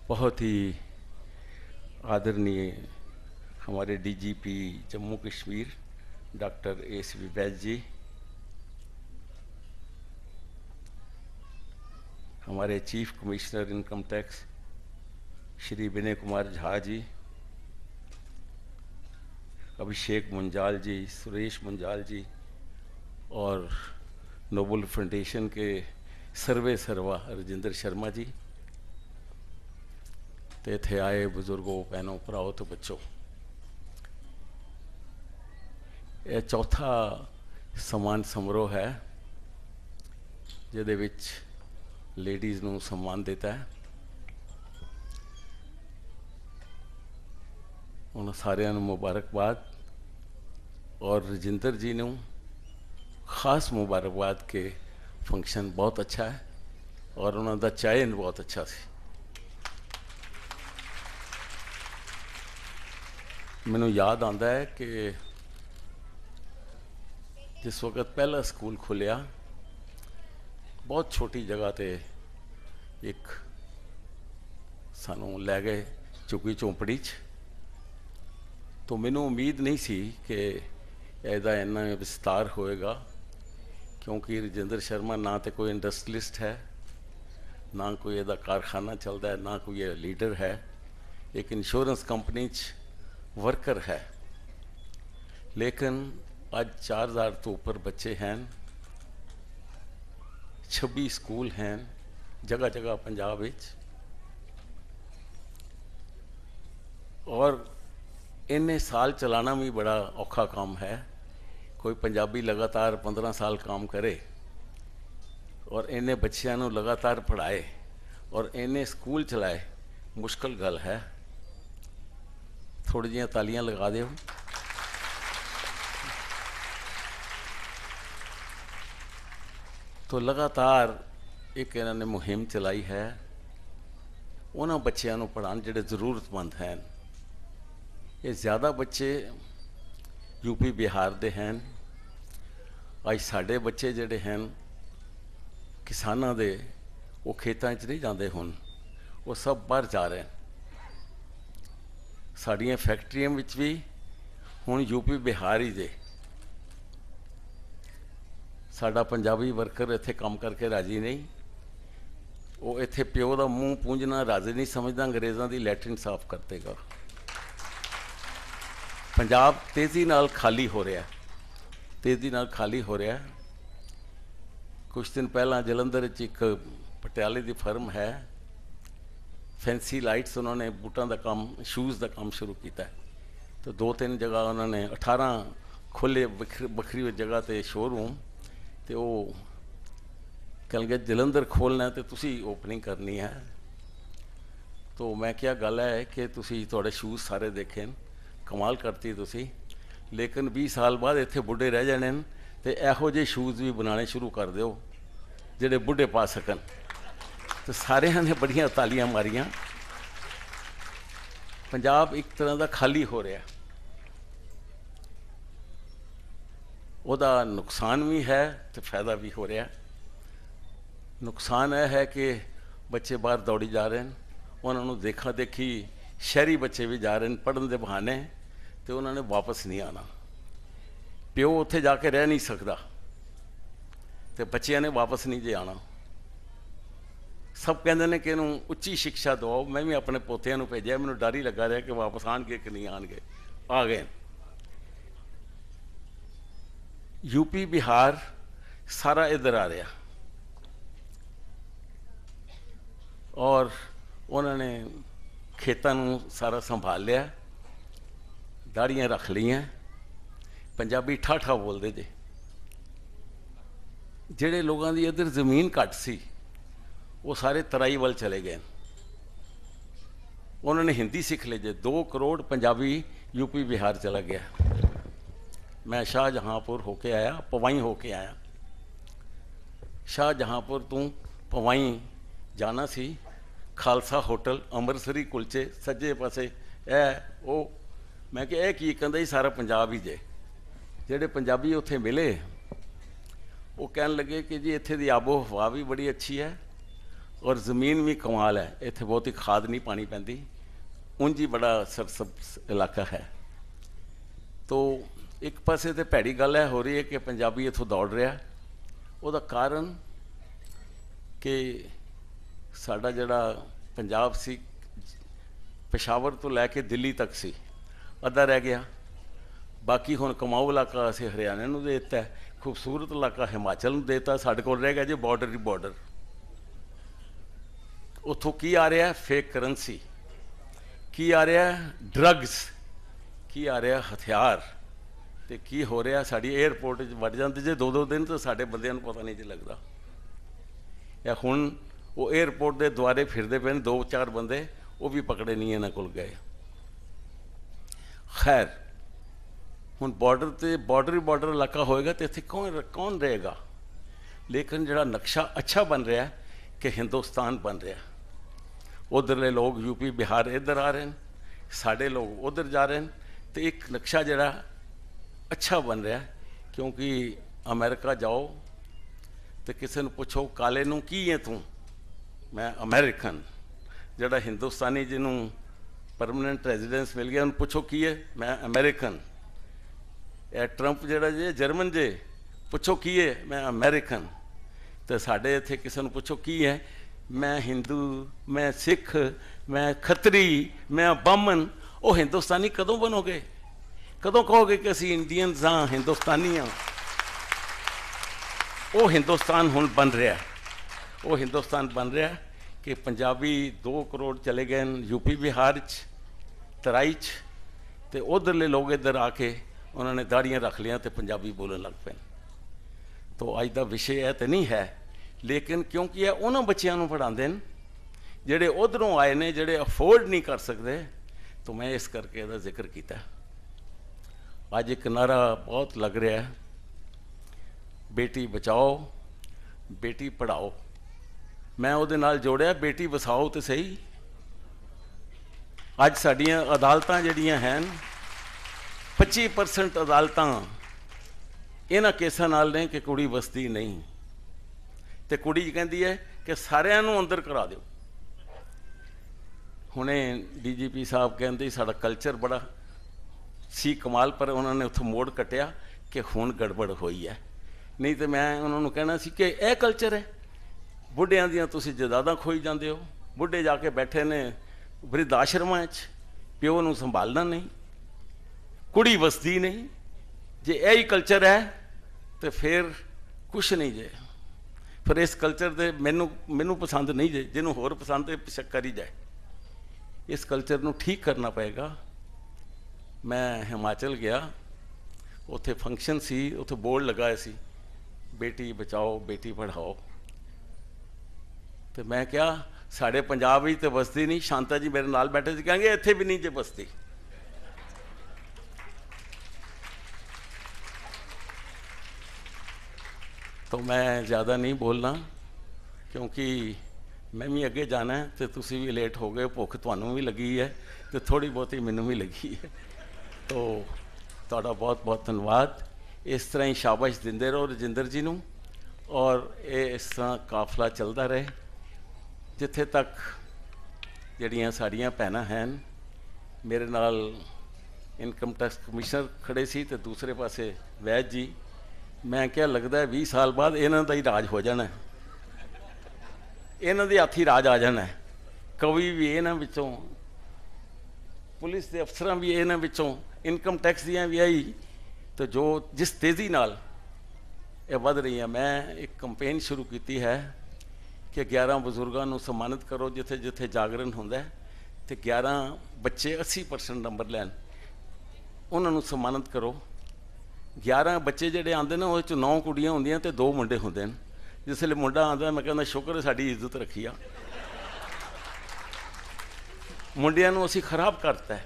बहुत ही आदरणीय हमारे DGP Jammu Kashmir doctor S V. Vaidya ji, हमारे chief commissioner income tax Shri Vinay Kumar Jha ji, Abhishek Munjal ji, Suresh Munjal ji और नोबल फाउंडेशन के सर्वे सर्वा राजेंद्र शर्मा जी, तो इत्थे आए बुजुर्गों, भैनों, भराओ तो बच्चों, यह चौथा सम्मान समारोह है जिहदे विच लेडीज़ नूं सम्मान देता है। उन्होंने सारिਆਂ ਨੂੰ मुबारकबाद और राजेंद्र जी ने खास मुबारकबाद के फंक्शन बहुत अच्छा है और उन्होंने चयन बहुत अच्छा सी। मैनू याद आता है कि जिस वक्त पहला स्कूल खुलिया बहुत छोटी जगह ते एक सानू लै गए चुकी झोंपड़ी च, तो मैनू उम्मीद नहीं सी कि इसका इन्ना विस्तार होएगा, क्योंकि राजेंद्र शर्मा ना तो कोई इंडस्ट्रियलिस्ट है, ना कोई इसका कारखाना चलता है, ना कोई लीडर है, एक इंश्योरेंस कंपनी वर्कर है। लेकिन आज 4000 तो ऊपर बच्चे हैं, 26 स्कूल हैं जगह जगह पंजाब विच, और इन्ने साल चलाना भी बड़ा औखा काम है। कोई पंजाबी लगातार 15 साल काम करे और इन्ने बच्चों को लगातार पढ़ाए और इन्ने स्कूल चलाए, मुश्किल गल है। थोड़ी जी तालियां लगा दो। तो लगातार एक इन्होंने मुहिम चलाई है उन्होंने बच्चों को पढ़ाने जिहड़े जरूरतमंद हैं। ये ज़्यादा बच्चे यूपी बिहार दे हैं। अज साढ़े बच्चे जिहड़े हैं किसानां दे, वो खेतां च नहीं जाते, हुण वो सब बाहर जा रहे हैं। साड़ियाँ फैक्ट्रियां विच भी हुण यूपी बिहार ही दे। साडा पंजाबी वर्कर इत्थे काम करके राजी नहीं, वो इत्थे प्यो दा मूँह पूंजना राजी नहीं समझदा, अंग्रेज़ों की लैटरिन साफ कर देगा। पंजाब तेज़ी नाल खाली हो रहा है, तेज़ी नाल खाली हो रहा है। कुछ दिन पहला जलंधर एक पटियाले की फर्म है, फैंसी लाइट्स, उन्होंने बूटां का काम, शूज़ का काम शुरू किया है। तो 2-3 जगह उन्होंने 18 खोले बखरी जगह तो शोरूम, तो वो कह गए जलंधर खोलना है तो तुसी ओपनिंग करनी है। तो मैं क्या गल है कि तुसी थोड़े शूज़ सारे देखे, कमाल करती तुसी, लेकिन 20 साल बाद इत्थे बुढ़े रह जाने तो इहो जे शूज़ भी बनाने शुरू कर दो जिहड़े बुढ़े पा सकन। तो सारिਆਂ ने बड़ियां तालियां मारियां। पंजाब एक तरह का खाली हो रहा, ਉਹਦਾ नुकसान भी है तो फायदा भी हो रहा। नुकसान यह है कि बच्चे बाहर दौड़ी जा रहे हैं, उन्होंने देखा देखी शहरी बच्चे भी जा रहे हैं पढ़ने के बहाने, तो उन्होंने वापस नहीं आना। प्यो उत्थे जाके रह नहीं सकता, तो बच्चों ने वापस नहीं जे आना। सब कहते हैं कि इनू उच्ची शिक्षा दवाओ। मैं भी अपने पोतियां नूं भेजा, मैनूं डर ही लगा रहा कि वापस आएंगे कि नहीं आएंगे। आ गए। यूपी बिहार सारा इधर आ रहा, और उन्होंने खेतों नूं सारा संभाल लिया, दाड़ियाँ रख लियाँ, पंजाबी ठाठा बोलते जे। जिहड़े लोगों की इधर जमीन घट सी वो सारे तराई वाल चले गए, उन्होंने हिंदी सीख ली जे। 2 करोड़ पंजाबी यूपी बिहार चला गया। मैं शाहजहाँपुर होके आया, पवाई होके आया। शाहजहाँपुर तू पवाई जाना सी, खालसा होटल, अमृतसरी कुलचे सज्जे पासे वो। मैं कि की कहता ही सारा पंजाब ही जे। जेडे पंजाबी उत्थे मिले वो कहन लगे कि जी इत्थे दी आबो हवा भी बड़ी अच्छी है और ज़मीन भी कमाल है, इत्थे बहुती खाद नहीं पानी पैंदी, ਉਂਝ ही बड़ा सरसब्ज इलाका है। तो एक पासे तो भैड़ी गल है हो रही है कि पंजाबी इत्थों दौड़ रहा, ਉਹਦਾ ਕਾਰਨ कि साडा जिहड़ा पंजाब सी पेशावर तो लैके दिल्ली तक सी, अद्धा रह गया। बाकी हुण कमाऊ इलाका असीं हरियाणे नूं दे दित्ता, खूबसूरत इलाका हिमाचल नूं दे दित्ता, साडे कोल रह गया जी बॉर्डर ही बॉर्डर। उत्थों की आ रहा है? Fake currency. की आ रहा है? ड्रग्स। की आ रहा हथियार। तो की हो रहा साड़ी एयरपोर्ट वड़ जाते जे 2-2 दिन, तो साढ़े बंदियां नूं पता नहीं जी लगता। या हुण वो एयरपोर्ट के द्वारे फिरते पे 2-4 बंदे, वो भी पकड़े नहीं इन्हां कोल गए। खैर हुण बॉर्डर ते बॉर्डर ही बॉर्डर इलाका होएगा तो इत्थे कौन रहेगा। लेकिन जिहड़ा नक्शा अच्छा बन रहा है कि हिंदुस्तान बन रहा है, उधरले लोग यूपी बिहार इधर आ रहे हैं, साढ़े लोग उधर जा रहे हैं, तो एक नक्शा जरा अच्छा बन रहा है। क्योंकि अमेरिका जाओ तो किसी ने पूछो काले नूं की है तू, मैं अमेरिकन। जड़ा हिंदुस्तानी जिन्हों परमानेंट रेजिडेंस मिल गया उन्हें पूछो की है, मैं अमेरिकन। या ट्रंप जड़ा जे जर्मन जे, पूछो की है, मैं अमेरिकन। तो साढ़े इत्थे किसी ने पूछो की है, मैं हिंदू, मैं सिख, मैं खत्री, मैं बामन। वो हिंदुस्तानी कदों बनोगे? कदों कहोगे कि असी इंडियंस हाँ, हिंदुस्तानी हाँ? वो हिंदुस्तान हुण बन रहा है, वो हिंदुस्तान बन रहा है कि पंजाबी 2 करोड़ चले गए यूपी बिहार तराई च, तो उधरले लोग इधर आके उन्होंने दाड़ियाँ रख लिया तो पंजाबी बोलने लग पे। तो अज का विषय है तो नहीं है, लेकिन क्योंकि यह उन्होंने बच्चों को पढ़ाते हैं जोड़े उधरों आए ने, जोड़े अफोर्ड नहीं कर सकते, तो मैं इस करके इसका जिक्र किया। अज एक नारा बहुत लग रहा है, बेटी बचाओ बेटी पढ़ाओ। मैं उहदे नाल जोड़िया बेटी वसाओ तो सही। अज साडियां अदालतां जिहड़ियां हैं 25% अदालतां इन्हां केसां नाल ने कि कुड़ी वसदी नहीं, तो कुड़ी कहती है कि सारिਆਂ ਨੂੰ अंदर करा दो। हुणे DGP साहब कहते साडा कल्चर बड़ा सी कमाल, पर उन्होंने उत्थों मोड़ कटिया कि हुण गड़बड़ हुई है। नहीं तो मैं उन्होंने कहना सी कि यह कल्चर है, बुढ़ियां दियां तुसीं जदादां खोई जाते हो, बुढ़े जाके बैठे ने वृद्ध आश्रमां च, प्यो नूं संभालना नहीं, कुड़ी वसदी नहीं। जे यही कल्चर है तो फिर कुछ नहीं जे। फिर इस कल्चर से मैनू पसंद नहीं जे, जिन्हों होर पसंद है बेशक करी जाए। इस कल्चर नूं ठीक करना पएगा। मैं हिमाचल गया, उत्थे फंक्शन सी, उत्थे बोर्ड लगाए सी बेटी बचाओ बेटी पढ़ाओ। तो मैं क्या साढ़े पंजाब ही तो बसती नहीं। शांता जी मेरे नाल बैठे थे, कहेंगे इत्थे भी नहीं जे बसती। तो मैं ज़्यादा नहीं बोलना, क्योंकि मैं भी अगे जाना है, तो तुसी भी लेट हो गए, भुख तुहानू भी लगी है, तो थोड़ी बहुती मैनू भी लगी है। तो तुहाडा बहुत बहुत धन्यवाद। इस तरह ही शाबाश दिंदे रहो रजिंदर जी नूं, और इस तरह काफला चलता रहे जिथे तक जड़ियाँ साड़ियाँ भैनां हैं। मेरे नाल इनकम टैक्स कमिश्नर खड़े सी, तो दूसरे पासे वैद जी। मैं क्या लगता है 20 साल बाद इन्हां दा ही राज हो जाना है, इन्हां दे हत्थ ही राज आ जाना है। कवि भी इन्हां विचों, पुलिस के अफसर भी इन्हां विचों, इनकम टैक्स दियां भी आई। तो जो जिस तेज़ी नाल ये वध रही है, मैं एक कंपेन शुरू की है कि 11 बजुर्गों को सम्मानित करो जिथे जिथे जागरण होंदा है, तो 11 बच्चे 80% नंबर लैन, उन्होंने सम्मानित करो। 11 बच्चे जोड़े आते हैं, वो 9 कुड़ियाँ होंदियां तो 2 मुंडे होंदे हैं। जिसले मुंडा आता मैं कहना शुक्र है साड़ी इज्जत रखी आ। मुंडियां नूं असीं खराब करता है,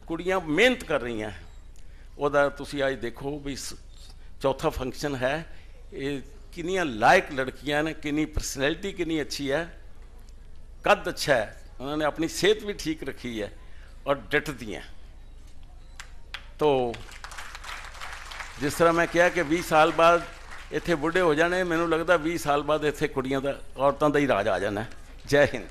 कुड़ियाँ मेहनत कर रही हैं। वह तुसीं अज देखो भी चौथा फंक्शन है, ये कितनियां लायक लड़कियां ने, कितनी परसनैलिटी कितनी अच्छी है, कद अच्छा है, उन्होंने अपनी सेहत भी ठीक रखी है और डटती हैं। तो जिस तरह मैं कहा कि 20 साल बाद ਇੱਥੇ ਬੁੱਢੇ ਹੋ ਜਾਣੇ, ਮੈਨੂੰ ਲੱਗਦਾ 20 ਸਾਲ ਬਾਅਦ ਇੱਥੇ ਕੁੜੀਆਂ ਦਾ, ਔਰਤਾਂ ਦਾ ਹੀ ਰਾਜ ਆ ਜਾਣਾ। ਜੈ ਹਿੰਦ।